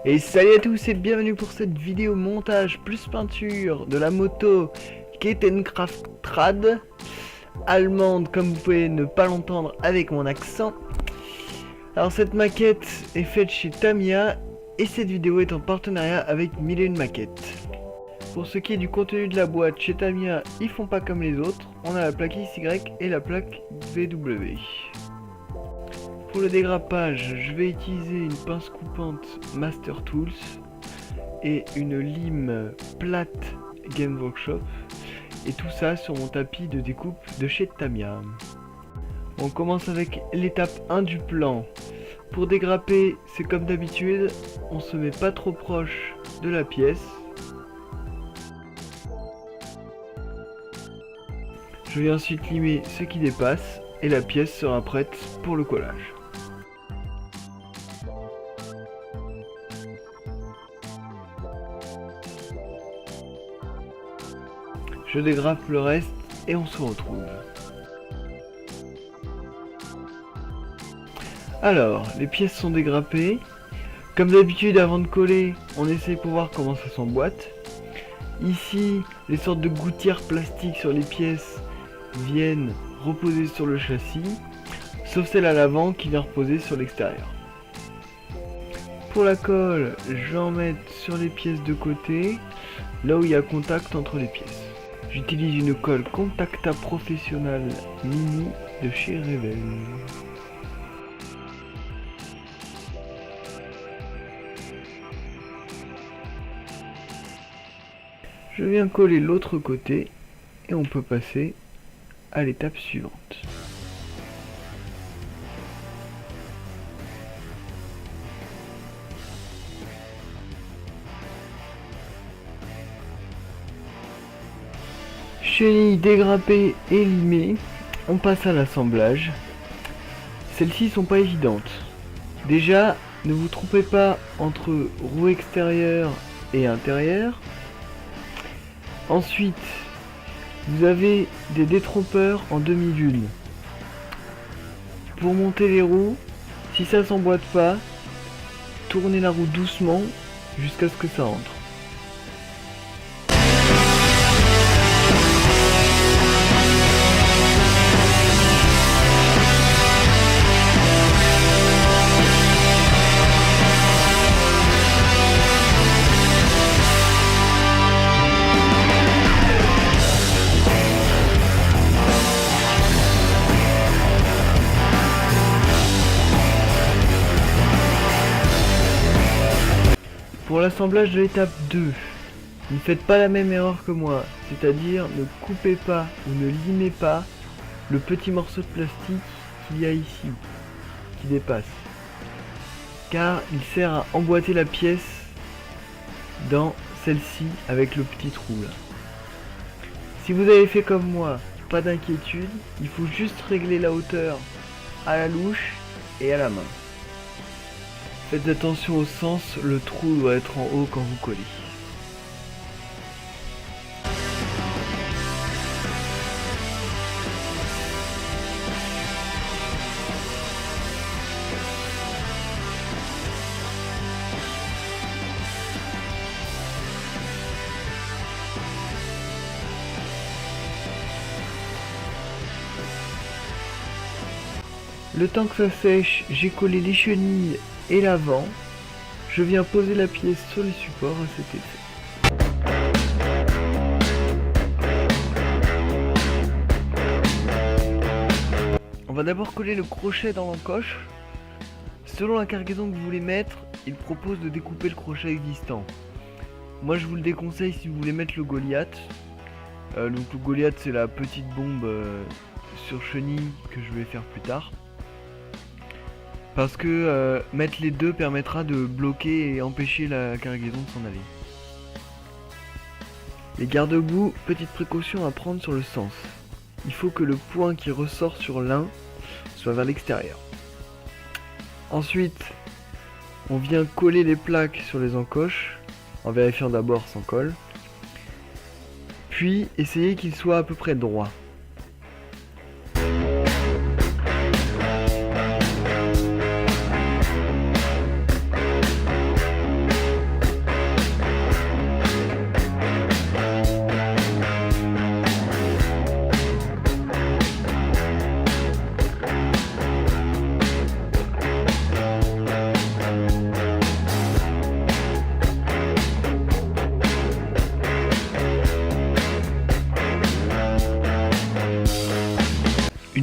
Et salut à tous et bienvenue pour cette vidéo montage plus peinture de la moto Kettenkraft Trad allemande, comme vous pouvez ne pas l'entendre avec mon accent. Alors cette maquette est faite chez Tamiya et cette vidéo est en partenariat avec 1001 maquettes. Pour ce qui est du contenu de la boîte, chez Tamiya ils font pas comme les autres, on a la plaque XY et la plaque VW. Pour le dégrappage, je vais utiliser une pince coupante Master Tools et une lime plate Game Workshop, et tout ça sur mon tapis de découpe de chez Tamiya. On commence avec l'étape 1 du plan. Pour dégrapper, c'est comme d'habitude, on se met pas trop proche de la pièce. Je vais ensuite limer ce qui dépasse et la pièce sera prête pour le collage. Je dégrappe le reste et on se retrouve. Alors, les pièces sont dégrappées. Comme d'habitude, avant de coller, on essaie pour voir comment ça s'emboîte. Ici, les sortes de gouttières plastiques sur les pièces viennent reposer sur le châssis, sauf celle à l'avant qui vient reposer sur l'extérieur. Pour la colle, je vais en mettre sur les pièces de côté, là où il y a contact entre les pièces. J'utilise une colle Contacta Professional Mini de chez Revel. Je viens coller l'autre côté et on peut passer à l'étape suivante. Chenilles dégrappées et limées, on passe à l'assemblage. Celles-ci sont pas évidentes. Déjà, ne vous trompez pas entre roue extérieure et intérieure. Ensuite, vous avez des détrompeurs en demi-lune. Pour monter les roues, si ça s'emboîte pas, tournez la roue doucement jusqu'à ce que ça rentre. Pour l'assemblage de l'étape 2, ne faites pas la même erreur que moi, c'est-à-dire ne coupez pas ou ne limez pas le petit morceau de plastique qu'il y a ici, qui dépasse, car il sert à emboîter la pièce dans celle-ci avec le petit trou là. Si vous avez fait comme moi, pas d'inquiétude, il faut juste régler la hauteur à la louche et à la main. Faites attention au sens, le trou doit être en haut quand vous collez. Le temps que ça sèche, j'ai collé les chenilles et l'avant. Je viens poser la pièce sur les supports à cet effet. On va d'abord coller le crochet dans l'encoche. Selon la cargaison que vous voulez mettre, il propose de découper le crochet existant. Moi je vous le déconseille si vous voulez mettre le Goliath. Donc le Goliath c'est la petite bombe sur chenille que je vais faire plus tard. Parce que mettre les deux permettra de bloquer et empêcher la cargaison de s'en aller. Les garde-boue, petite précaution à prendre sur le sens. Il faut que le point qui ressort sur l'un soit vers l'extérieur. Ensuite, on vient coller les plaques sur les encoches, en vérifiant d'abord sans colle. Puis, essayer qu'ils soient à peu près droits.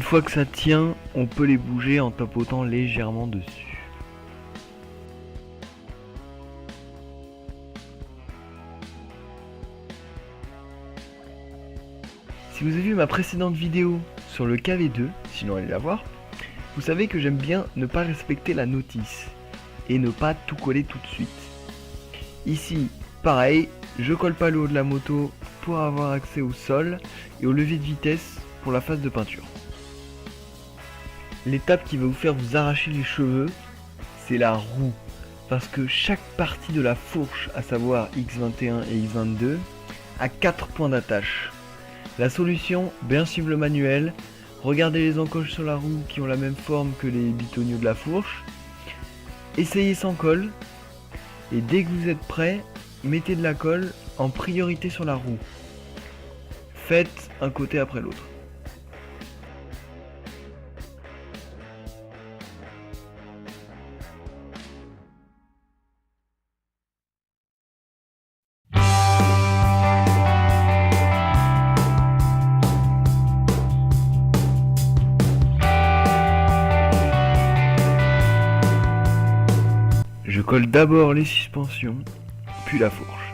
fois que ça tient, on peut les bouger en tapotant légèrement dessus. Si vous avez vu ma précédente vidéo sur le KV2, sinon allez la voir, vous savez que j'aime bien ne pas respecter la notice et ne pas tout coller tout de suite. Ici, pareil, je colle pas le haut de la moto pour avoir accès au sol et au levier de vitesse pour la phase de peinture. L'étape qui va vous faire vous arracher les cheveux, c'est la roue. Parce que chaque partie de la fourche, à savoir X21 et X22, a 4 points d'attache. La solution, bien suivre le manuel, regardez les encoches sur la roue qui ont la même forme que les bitonniaux de la fourche, essayez sans colle, et dès que vous êtes prêt, mettez de la colle en priorité sur la roue. Faites un côté après l'autre. Je colle d'abord les suspensions, puis la fourche.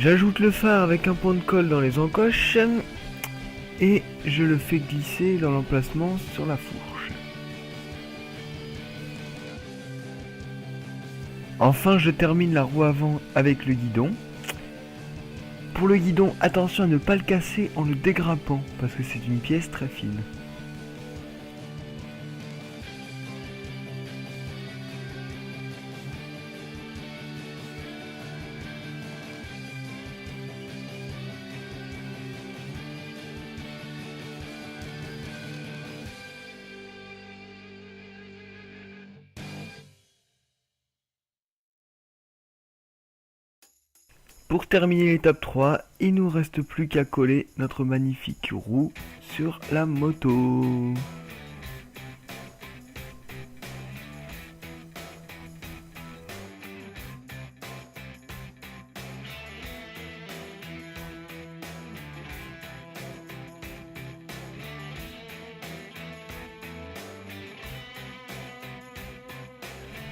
J'ajoute le phare avec un point de colle dans les encoches et je le fais glisser dans l'emplacement sur la fourche. Enfin, je termine la roue avant avec le guidon. Pour le guidon, attention à ne pas le casser en le dégrimpant parce que c'est une pièce très fine. Pour terminer l'étape 3, il nous reste plus qu'à coller notre magnifique roue sur la moto.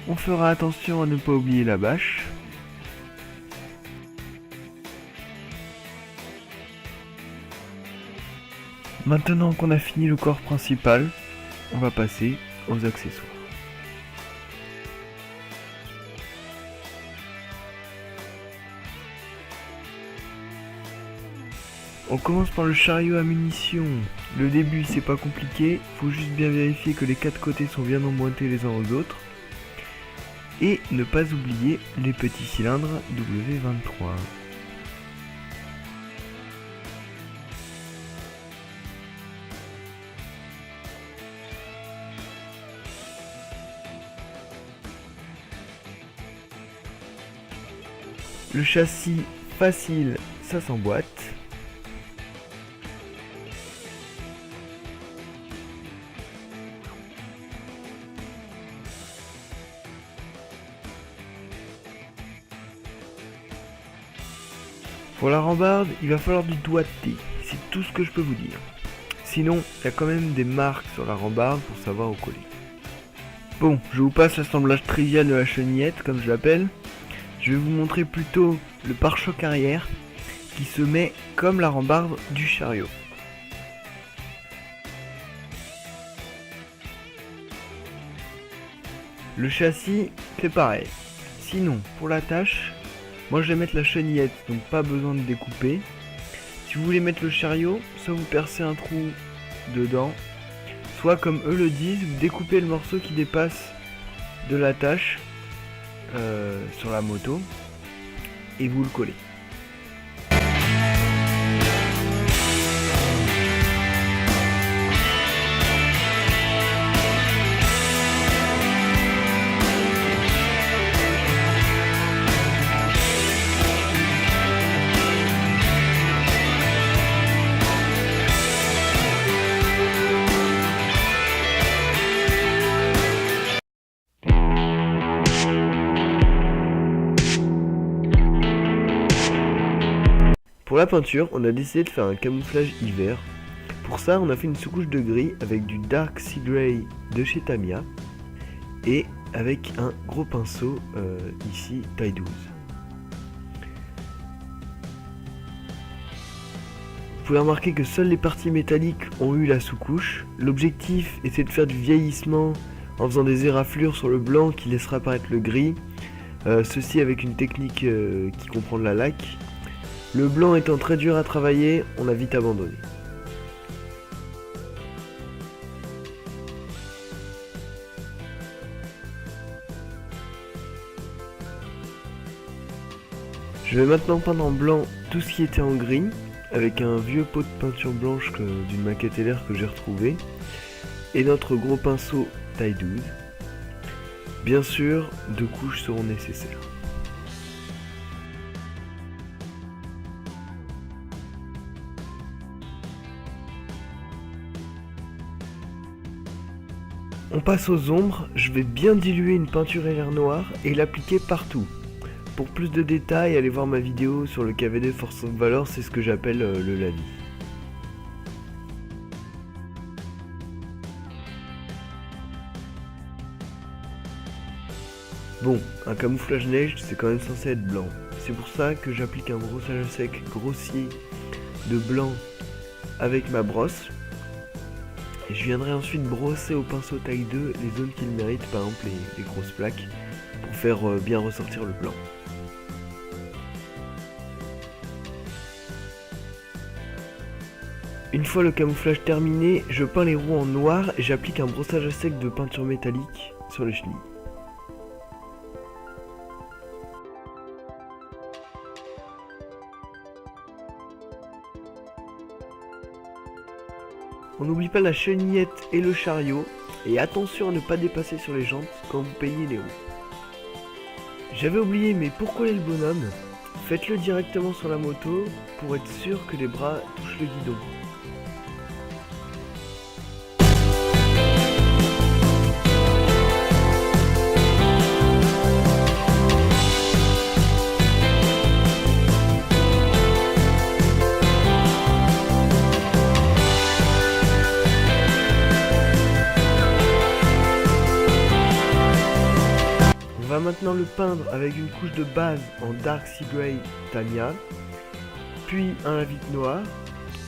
On fera attention à ne pas oublier la bâche. Maintenant qu'on a fini le corps principal, on va passer aux accessoires. On commence par le chariot à munitions. Le début c'est pas compliqué, faut juste bien vérifier que les 4 côtés sont bien emboîtés les uns aux autres. Et ne pas oublier les petits cylindres W23. Le châssis facile, ça s'emboîte. Pour la rambarde, il va falloir du doigté, c'est tout ce que je peux vous dire. Sinon, il y a quand même des marques sur la rambarde pour savoir où coller. Bon, je vous passe l'assemblage trivial de la chenillette, comme je l'appelle. Je vais vous montrer plutôt le pare-choc arrière, qui se met comme la rambarde du chariot. Le châssis, c'est pareil. Sinon, pour l'attache, moi je vais mettre la chenillette, donc pas besoin de découper. Si vous voulez mettre le chariot, soit vous percez un trou dedans, soit comme eux le disent, vous découpez le morceau qui dépasse de l'attache sur la moto et vous le collez. Pour la peinture, on a décidé de faire un camouflage hiver. Pour ça, on a fait une sous-couche de gris avec du Dark Sea Grey de chez Tamiya et avec un gros pinceau ici taille 12. Vous pouvez remarquer que seules les parties métalliques ont eu la sous-couche. L'objectif était de faire du vieillissement en faisant des éraflures sur le blanc qui laissera apparaître le gris. Ceci avec une technique qui comprend de la laque. Le blanc étant très dur à travailler, on a vite abandonné. Je vais maintenant peindre en blanc tout ce qui était en gris, avec un vieux pot de peinture blanche d'une maquette LR que j'ai retrouvé, et notre gros pinceau taille 12. Bien sûr, 2 couches seront nécessaires. On passe aux ombres, je vais bien diluer une peinture LR noire et l'appliquer partout. Pour plus de détails, allez voir ma vidéo sur le KVD Force of Valor, c'est ce que j'appelle le lavis. Bon, un camouflage neige, c'est quand même censé être blanc. C'est pour ça que j'applique un brossage à sec grossier de blanc avec ma brosse. Et je viendrai ensuite brosser au pinceau taille 2 les zones qui le méritent, par exemple les grosses plaques, pour faire bien ressortir le blanc. Une fois le camouflage terminé, je peins les roues en noir et j'applique un brossage à sec de peinture métallique sur les chenilles. On n'oublie pas la chenillette et le chariot, et attention à ne pas dépasser sur les jantes quand vous peignez les roues. J'avais oublié, mais pour coller le bonhomme, Faites-le directement sur la moto pour être sûr que les bras touchent le guidon. On va maintenant le peindre avec une couche de base en Dark Sea Grey Tamiya, puis un lavis noir,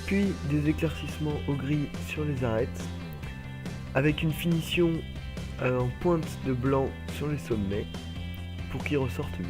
puis des éclaircissements au gris sur les arêtes, avec une finition en pointe de blanc sur les sommets pour qu'il ressorte mieux.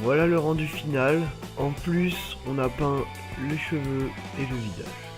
Voilà le rendu final. En plus, on a peint les cheveux et le visage.